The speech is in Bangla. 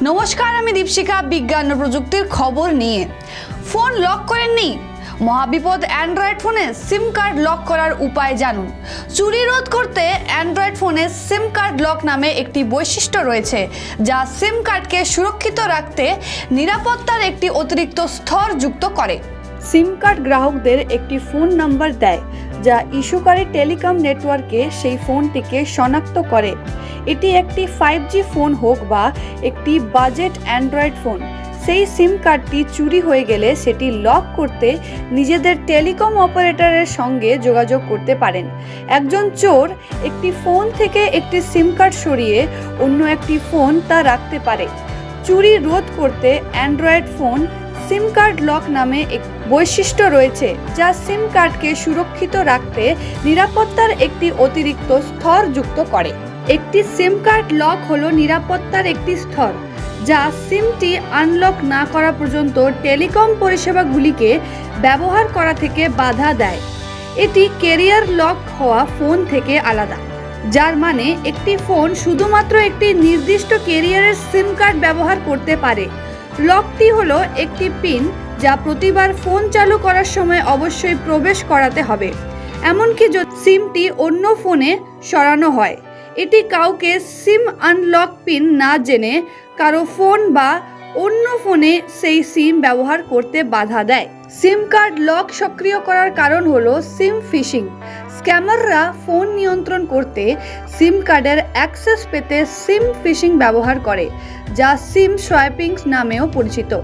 নমস্কার, আমি দীপশিখা বিজ্ঞান ও প্রযুক্তির খবর নিয়ে। ফোন লক করেননি? মহাবিপদ অ্যান্ড্রয়েড ফোনে সিম কার্ড লক করার উপায় জানুন। চুরি রোধ করতে অ্যান্ড্রয়েড ফোনে সিম কার্ড লক নামে একটি বৈশিষ্ট্য রয়েছে, যা সিম কার্ডকে সুরক্ষিত রাখতে নিরাপত্তার একটি অতিরিক্ত স্তর যুক্ত করে। সিম কার্ড গ্রাহকদের একটি ফোন নাম্বার দেয়, যা ইস্যুকারী টেলিকম নেটওয়ার্কে সেই ফোনটিকে শনাক্ত করে। এটি একটি 5G ফোন হোক বা একটি বাজেট অ্যান্ড্রয়েড ফোন, সেই সিম কার্ডটি চুরি হয়ে গেলে সেটি লক করতে নিজেদের টেলিকম অপারেটরের সঙ্গে যোগাযোগ করতে পারেন। একজন চোর একটি ফোন থেকে একটি সিম কার্ড সরিয়ে অন্য একটি ফোন তা রাখতে পারে। চুরি রোধ করতে অ্যান্ড্রয়েড ফোন সিম কার্ড লক নামে এক বৈশিষ্ট্য রয়েছে, যা সিম কার্ডকে সুরক্ষিত রাখতে নিরাপত্তার একটি অতিরিক্ত স্তর যুক্ত করে। একটি সিম কার্ড লক হলো নিরাপত্তার একটি স্তর, যা সিমটি আনলক না করা পর্যন্ত টেলিকম পরিষেবাগুলিকে ব্যবহার করা থেকে বাধা দেয়। এটি ক্যারিয়ার লক হওয়া ফোন থেকে আলাদা, যার মানে একটি ফোন শুধুমাত্র একটি নির্দিষ্ট ক্যারিয়ারের সিম কার্ড ব্যবহার করতে পারে। লকটি হলো একটি পিন, যা প্রতিবার ফোন চালু করার সময় অবশ্যই প্রবেশ করাতে হবে, এমনকি যদি সিমটি অন্য ফোনে সরানো হয়। এটি কাউকে সিম আনলক পিন না জেনে কারো ফোন বা অন্য ফোনে সেই সিম ব্যবহার করতে বাধা দেয়। সিম কার্ড লক সক্রিয় করার কারণ হলো সিম ফিশিং। স্ক্যামাররা ফোন নিয়ন্ত্রণ করতে সিম কার্ডের অ্যাক্সেস পেতে সিম ফিশিং ব্যবহার করে, যা সিম সোয়াইপিং নামেও পরিচিত।